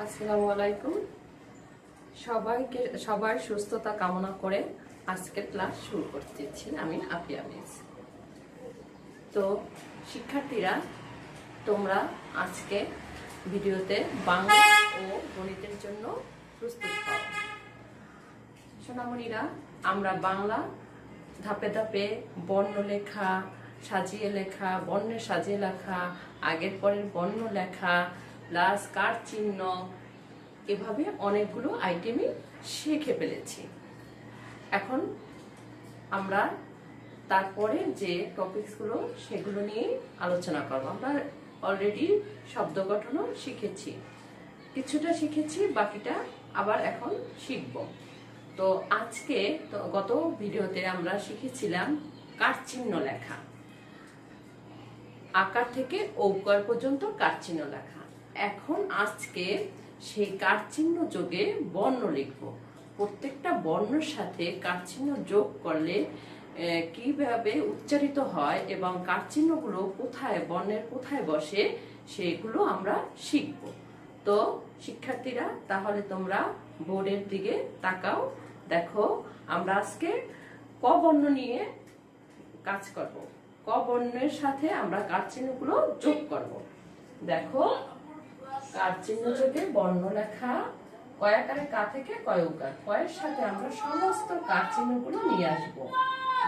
আসসালামু আলাইকুম। সবার সুস্থতা কামনা করে আজকের ক্লাস শুরু করতেছি আমি আফিয়া মিস। তো শিক্ষার্থীরা, তোমরা আজকে ভিডিওতে বাংলা ও গণিতের জন্য প্রস্তুত হও। সোনামণিরা, আমরা বাংলা ধাপে ধাপে বর্ণ লেখা, সাজিয়ে লেখা, বর্ণের সাজিয়ে লেখা, আগের পরের বর্ণ লেখা, প্লাস কার চিহ্ন, এভাবে অনেকগুলো আইটেমই শিখে ফেলেছি। এখন আমরা তারপরে যে টপিকসগুলো সেগুলো নিয়ে আলোচনা করব। আমরা অলরেডি শব্দ গঠনও শিখেছি, কিছুটা শিখেছি, বাকিটা আবার এখন শিখব। তো আজকে গত ভিডিওতে আমরা শিখেছিলাম কার চিহ্ন লেখা, আকার থেকে ঔকার পর্যন্ত কার চিহ্ন লেখা। এখন আজকে সেই কার চিহ্ন যোগে বর্ণ লিখব। প্রত্যেকটা বর্ণের সাথে কার চিহ্ন যোগ করলে কিভাবে উচ্চারিত হয় এবং কার চিহ্নগুলো কোথায়, বর্ণের কোথায় বসে, সেগুলো আমরা শিখব। তো শিক্ষার্থীরা, তাহলে তোমরা বোর্ডের দিকে তাকাও। দেখো, আমরা আজকে ক বর্ণ নিয়ে কাজ করব। ক বর্ণের সাথে আমরা কার চিহ্নগুলো যোগ করব। দেখো, কার চিহ্ন যোগে বর্ণ লেখা, কয়াকারে কা থেকে কয়কার, কয়ের সাথে আমরা সমস্ত কার চিহ্নগুলো নিয়ে আসব।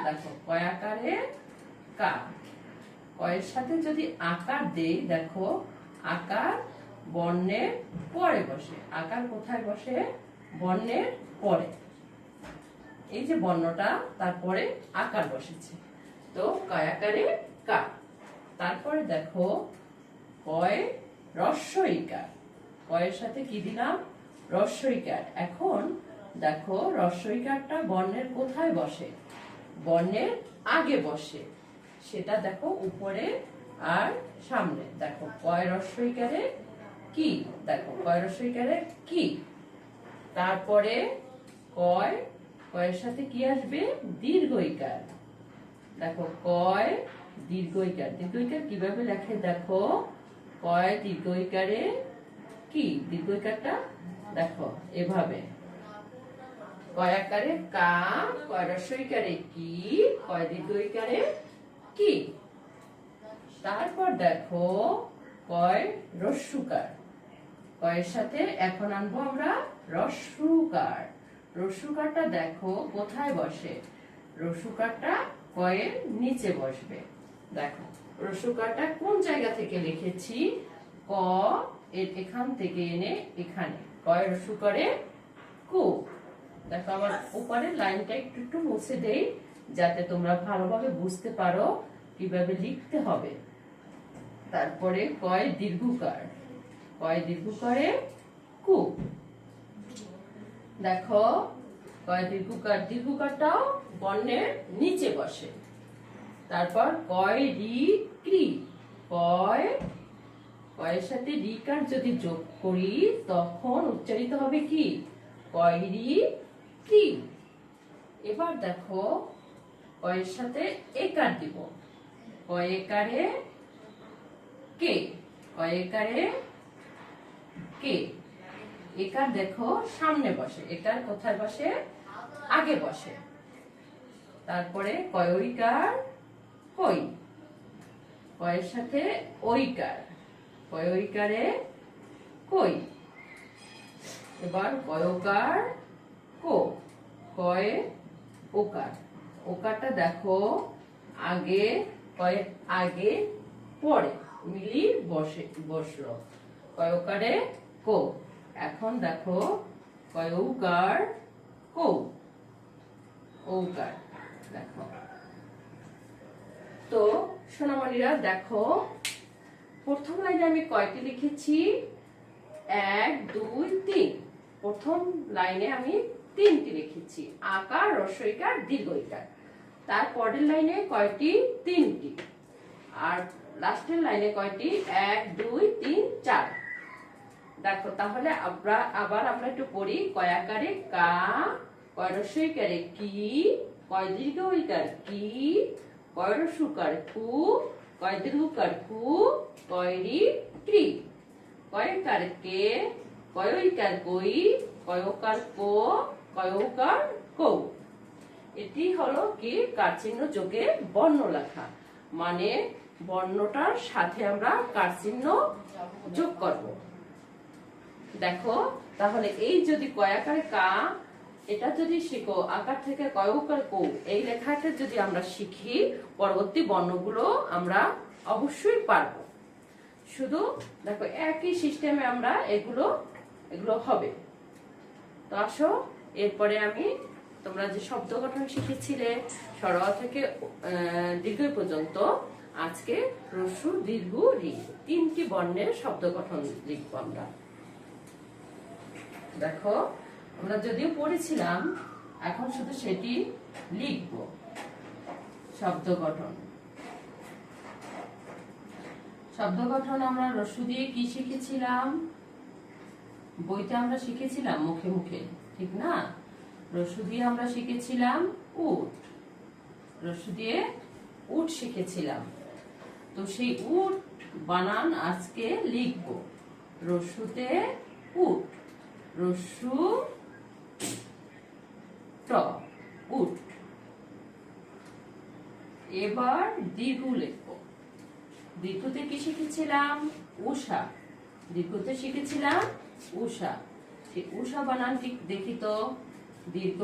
দেখো, কয়াকারে কা, কয়ের সাথে যদি আকার দেই, দেখো আকার বর্ণের পরে বসে। আকার কোথায় বসে? বর্ণের পরে। এই যে বর্ণটা, তারপরে আকার বসেছে। তো কয়াকারে কা। তারপরে দেখো কয় রস্ব ইকার, কয়ের সাথে কি দিলাম? রস্ব ইকার। এখন দেখো রস্ব ইকারটা বর্ণের কোথায় বসে? বর্ণের আগে বসে। সেটা দেখো উপরে আর সামনে। দেখো কয় রস্ব ইকারে কি, দেখো কয় রস্ব ইকারে কি। তারপরে কয়, কয়ের সাথে কি আসবে? দীর্ঘ ইকার। দেখো কয় দীর্ঘ ইকার। দীর্ঘ ইকার কিভাবে লেখে? দেখো কয় দীর্ঘ ইকারে কি, দীর্ঘ ইকারটা দেখো এভাবে, কয় আকারে কা, কয় রস্ব ইকারে কি, কয় দীর্ঘ ইকারে কি। তারপর দেখো কয় রস্যুকার, কয়ের সাথে এখন আনবো আমরা রস্যুকার। রস্যুকারটা দেখো কোথায় বসে? রস্যুকারটা কয়ের নিচে বসবে। দেখো রস্যুকারটা কোন জায়গা থেকে লিখেছি? ক, এখান থেকে এনে এখানে, কয় রস্যুকারে কু। দেখো আমার উপরের লাইনটা একটু একটু মুছে দেই, যাতে তোমরা ভালোভাবে বুঝতে পারো কিভাবে লিখতে হবে। তারপরে কয় দীর্ঘকার, কয় দীর্ঘকারে কু। দেখো কয় দীর্ঘকার, দীর্ঘকারটাও বর্ণের নিচে বসে। তারপর কয় রি ক্রি, কয়, কয়ের সাথে রিকার যদি যোগ করি তখন উচ্চারিত হবে কি? কয় রি ক্রি। এবার দেখো কয়ের সাথে একার দিব। কয় একারে কে, কয় একারে কে। একার দেখো সামনে বসে, একার কোথায় বসে? আগে বসে। তারপরে কয় ঐকার কই, কয়ের সাথে ঐকার, কয় ঐকারে কই। এবার কয়কার কো, কয় ওকার। ওকারটা দেখো আগে, কয় আগে পরে মিলি বসে, বসলো, কয়কারে কো। এখন দেখো কয়ৌকার কো, ঔকার। দেখো তো সোনামণিরা, দেখো প্রথম লাইনে আমি কয়টি লিখেছি? 1 2 3। প্রথম লাইনে আমি 3টি লিখেছি, আকার, রস্ব ইকার, দীর্ঘ ইকার। তারপরের লাইনে কয়টি? 3টি। আর লাস্টের লাইনে কয়টি? 1 2 3 4। দেখো তাহলে আবার আমরা একটু পড়ি। কয় আকারে কা, কয় রস্ব ইকারে কি, কয় দীর্ঘ ইকার কি, কয় রস্যুকার কু, কয় দীর্ঘকার কু, কয় রি ক্রি, কয় কার কে, কয়ইকার কই, কয়কার কো, কয়কার কৌ। এটি হলো কি কার চিহ্ন যোগে বর্ণ লেখা, মানে বর্ণটার সাথে আমরা কার চিহ্ন যোগ করব। দেখো তাহলে এই যদি কয়াকারে কা, এটা যদি শিখো, আকার থেকে কয়কার কৌ এই লেখাটা যদি আমরা শিখি, পরবর্তী বর্ণগুলো আমরা অবশ্যই পারবো। শুধু দেখো একই সিস্টেমে আমরা এগুলো হবে। তো আসো, এরপরে আমি তোমরা যে শব্দ গঠন শিখেছিলে স্বর থেকে দীর্ঘ পর্যন্ত, আজকে হ্রস্ব দীর্ঘ রি তিনটি বর্ণের শব্দ গঠন লিখবো আমরা। দেখো আমরা যদিও পড়েছিলাম, এখন শুধু সেটি লিখবো। শব্দ গঠন, শব্দ গঠন আমরা হ্রস্ব দিয়ে কি শিখেছিলাম? বইতে আমরা শিখেছিলাম মুখে মুখে, ঠিক না? হ্রস্ব দিয়ে আমরা শিখেছিলাম উট, হ্রস্ব দিয়ে উট শিখেছিলাম। তো সেই উট বানান আজকে লিখব। হ্রস্বতে উট, হ্রস্ব ট উট। এবার দীর্ঘ লিখব। দীর্ঘতে কি শিখেছিলাম? উষা, দীর্ঘতে শিখেছিলাম উষা। সেই উষা বানানটি দেখি তো। দীর্ঘ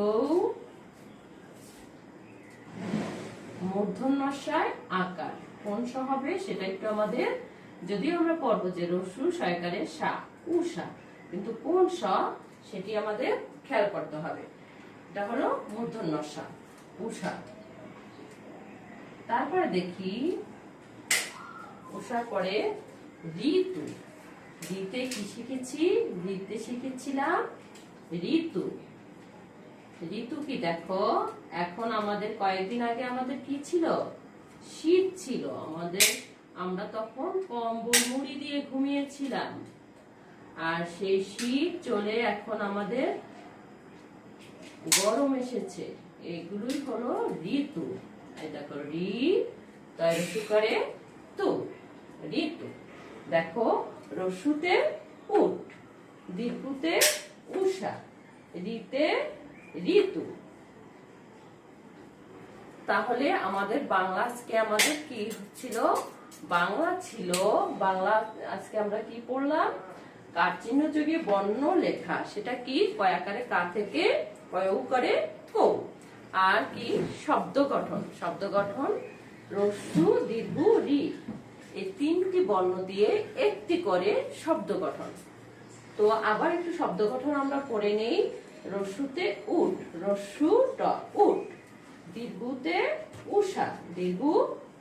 মূর্ধন্যস্বয় আকার, কোন স হবে সেটা একটু আমাদের, যদিও আমরা পড়বো যে রস্যু সয়কারে সা, উষা, কিন্তু কোন স সেটি আমাদের খেয়াল করতে হবে। এটা হলো মূর্ধন্যস্বয় উষা। তারপরে দেখি উষা পরে ঋতু। ঋতে কি শিখেছি? ঋতে শিখেছিলাম ঋতু। ঋতু কি দেখো, এখন আমাদের কয়েকদিন আগে আমাদের কি ছিল? শীত ছিল আমাদের, আমরা তখন কম্বল মুড়ি দিয়ে ঘুমিয়েছিলাম। আর সেই শীত চলে এখন আমাদের গরম এসেছে। এগুলোই হলো ঋতু। এই দেখো ঋ তয়রসু করে তু, ঋতু। দেখো রস্যুতে উট, দীর্ঘতে উষা, ঋতে ঋতু। তাহলে আমাদের বাংলা আজকে আমাদের কি ছিল? বাংলা ছিল, বাংলা আজকে আমরা কি পড়লাম? কার চিহ্ন যোগে বর্ণ লেখা, সেটা কি? কয়াকারে কা থেকে কয়কারে কৌ। আর কি? শব্দ গঠন। শব্দ গঠন হ্রস্ব দীর্ঘ রি, এই তিনটি বর্ণ দিয়ে একটি করে শব্দ গঠন। তো আবার একটু শব্দ গঠন আমরা পড়ে নেই। হ্রস্বতে উট, হ্রস্ব ট উট। দীর্ঘতে উষা, দীর্ঘ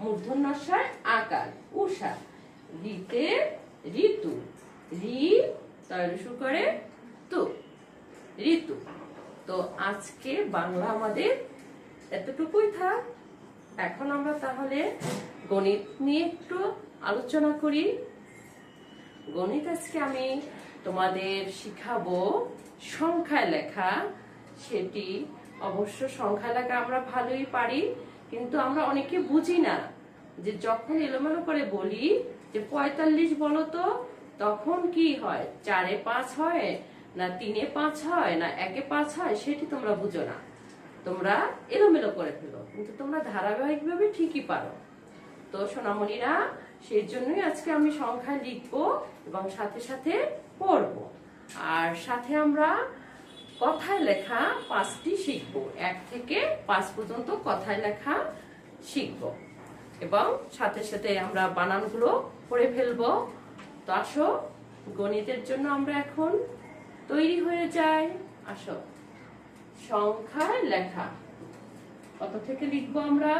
মূর্ধন্যস্বয় আকার উষা। ঋতে ঋতু, ঋ তয়রসু করে তু, ঋতু। তো আজকে বাংলা আমাদের এতটুকুই থাক। এখন আমরা তাহলে গণিত নিয়ে একটু আলোচনা করি। গণিত আজকে আমি তোমাদের শিখাবো সংখ্যায় লেখা। সেটি অবশ্য সংখ্যা লেখা আমরা ভালোই পারি, কিন্তু আমরা অনেকে বুঝি না যে যখন এলোমেলো করে বলি যে 45 বলো তো, তখন কি হয়? 4-এ 5 হয়, না 3-এ 5 হয়, না 1-এ 5 হয়, সেটি তোমরা বুঝো না। তোমরা এলোমেলো করে ফেলো, কিন্তু তোমরা ধারাবাহিকভাবে ঠিকই পারো। তো সোনামণিরা, সেই জন্যই আজকে আমি সংখ্যা লিখবো এবং সাথে সাথে পড়বো। আর সাথে আমরা কথায় লেখা 5টি শিখবো। 1 থেকে 5 পর্যন্ত কথায় লেখা শিখবো এবং সাথে সাথে আমরা বানানগুলো পড়ে ফেলবো। তো আসো, গণিতের জন্য আমরা এখন তৈরি হয়ে যাই। আসো, সংখ্যায় লেখা কত থেকে লিখবো আমরা?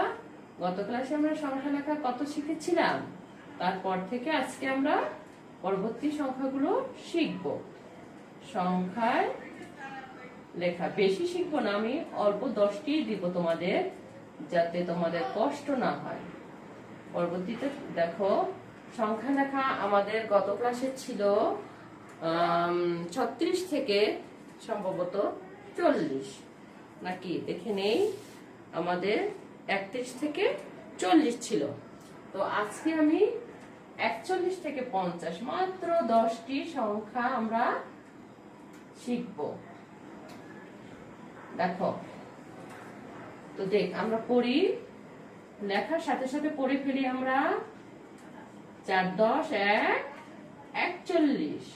গত ক্লাসে আমরা সংখ্যা লেখা কত শিখেছিলাম, তারপর থেকে আজকে আমরা পরবর্তী সংখ্যাগুলো শিখবো। সংখ্যায় লেখা বেশি শিখবো না, আমি অল্প 10টি দিব তোমাদের, যাতে তোমাদের কষ্ট না হয়। পরবর্তীতে দেখো, সংখ্যা লেখা আমাদের গত ক্লাসে ছিল 36 থেকে সম্ভবত 40, নাকি দেখে নেই, আমাদের 31 থেকে 40 ছিল। তো আজকে আমি 41 থেকে 50, মাত্র 10টি সংখ্যা আমরা শিখবো। দেখো তো আমরা পড়ি, লেখার সাথে সাথে পড়ে ফেলি আমরা। 4 10 1 41,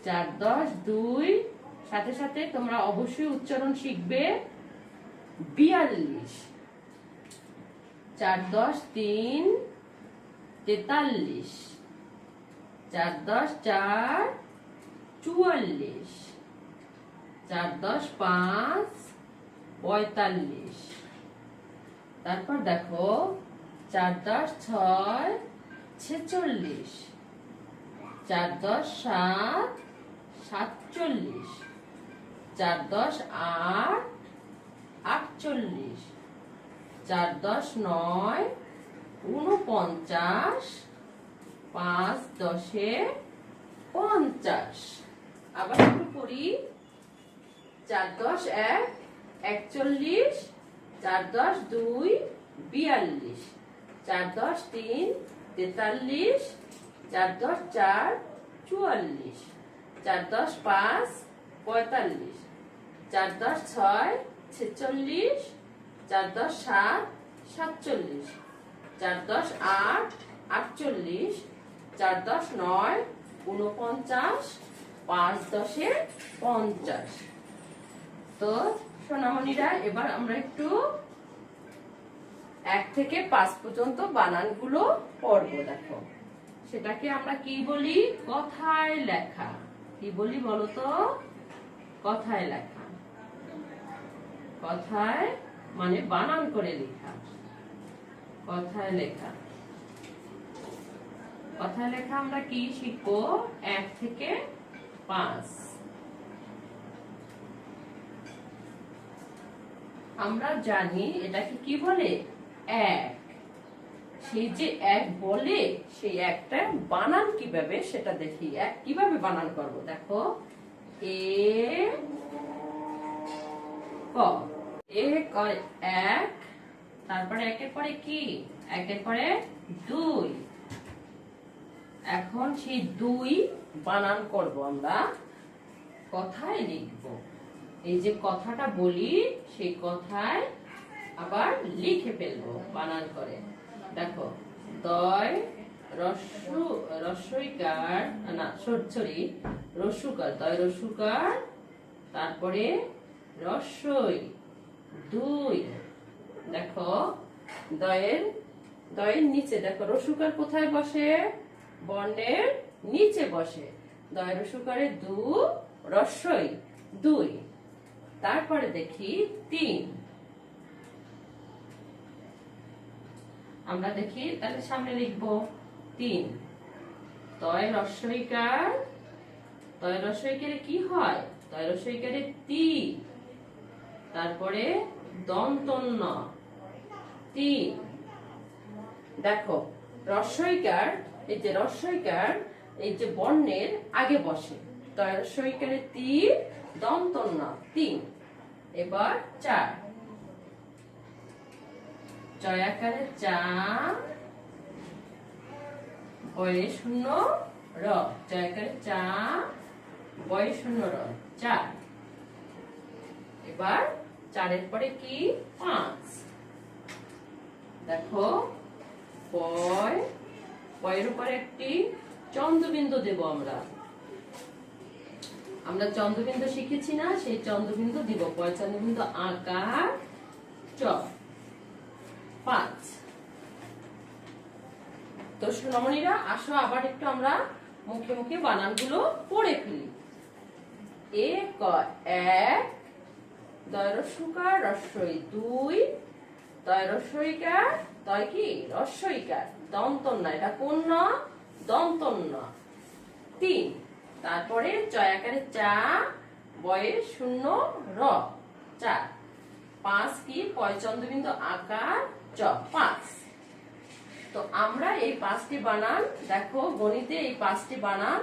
4 10 2, সাথে সাথে তোমরা অবশ্যই উচ্চারণ শিখবে 42, 4 10 3 43, 4 10 4 44, 4 10 5 45। তারপর দেখো 4 10 6 46, 4 10 7 47, 4 10 8 48, 4 10 9 49, 5 10 50। আবার একটু পড়ি। 4 10 1 41, 4 10 2 42, 4 10 3 43, 4 10 4 44, 4 10 5 45, 4 10 6 46, 4 10 7 47, 4 10 8 48, 4 10 9 49, 5 10 50। তো সোনামণিরা, এবার আমরা একটু 1 থেকে 5 পর্যন্ত বানানগুলো পড়বো। দেখো সেটাকে আমরা কি বলি? কথায় লেখা। কি বলি বলো তো? কথায় লেখা। কথায় মানে বানান করে লেখা। কথায় লেখা। কথায় লেখা আমরা কি শিখবো? 1 থেকে 5। আমরা জানি এটাকে কি বলে? 1। সেই যে 1 বলে, সেই 1টা বানান কিভাবে সেটা দেখি। 1 কিভাবে বানান করব? দেখো, এ ক, এ ক 1, তারপরে 1-এর পরে কি? 1-এর পরে 2। এখন সেই 2 বানান করব আমরা, কথায় লিখব। এই যে কথাটা বলি, সেই কথায় আবার লিখে ফেলবো বানান করে। দেখো, দয় রস্বইকার, না সরি রস্যুকার, দয় রস্যুকার, তারপরে রস্বই 2। দেখো দয়ের নিচে, দেখো রস্যুকার কোথায় বসে? বর্ণের নিচে বসে। দয় রস্যুকারে 2, রস্বই 2। তারপরে দেখি 3। আমরা দেখি, তাহলে সামনে লিখবো 3। তয় রস্বইকার, তয় রস্বইকারে কি হয়? তয় রস্বইকারে তি, তারপরে দন্তন্য 3। দেখো রস্বইকার, এই যে রস্বইকার এই যে বর্ণের আগে বসে। তয় রস্বইকারে তি, দন্তন্য 3। এবার 4। চয়াকারে চা, বয়ে 0 র, চয়াকারে চা, বয়ে 0 র, 4। এবার 4-এর পরে কি? 5। দেখো, পয়ের উপরে একটি চন্দ্রবিন্দু দেব আমরা। আমরা চন্দ্রবিন্দু শিখেছি না? সেই চন্দ্রবিন্দু দিব। পয় চন্দ্রবিন্দু আকার চ 5। তো সোনামণিরা, আসো আবার একটু আমরা মুখে মুখে বানানগুলো পড়ে ফেলি। এ ক 1, দয় রস্যুকার রস্বই 2, তয় রস্বইকার, তয় কি? রস্বইকার, দন্তন্য, এটা কোন ন? দন্তন্য 3। তারপরে চয়াকারে চা, বয়ে 0 র, 4। 5 কি? পয় চন্দ্রবিন্দু আকার চ 5। তো আমরা এই 5টি বানান, দেখো গণিতে এই 5টি বানান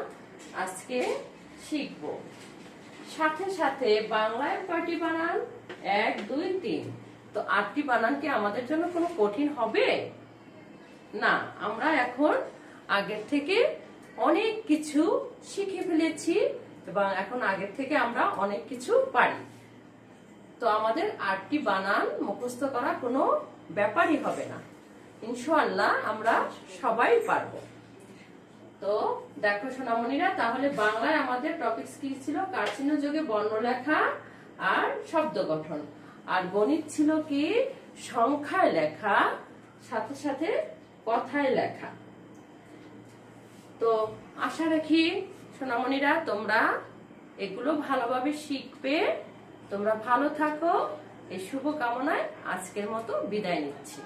আজকে শিখবো। সাথে সাথে বাংলায় কয়টি বানান? 1 2 3। তো 8টি বানান কি আমাদের জন্য কোনো কঠিন হবে না? আমরা এখন আগের থেকে অনেক কিছু শিখে ফেলেছি, এবং এখন আগের থেকে আমরা অনেক কিছু পারি। তো আমাদের আটটি বানান মুখস্থ করা কোনো ব্যাপারই হবে না, ইনশাআল্লাহ আমরা সবাই পারবো। তো দেখো সোনামণিরা, তাহলে বাংলায় আমাদের টপিকস কি ছিল? কারচিহ্ন যোগে বর্ণ লেখা আর শব্দ গঠন। আর গণিত ছিল কি? সংখ্যায় লেখা সাথে সাথে কথায় লেখা। তো আশা রাখি সোনামণিরা তোমরা এগুলো ভালোভাবে শিখবে। তোমরা ভালো থাকো, এই শুভ কামনায় আজকের মতো বিদায় নিচ্ছি।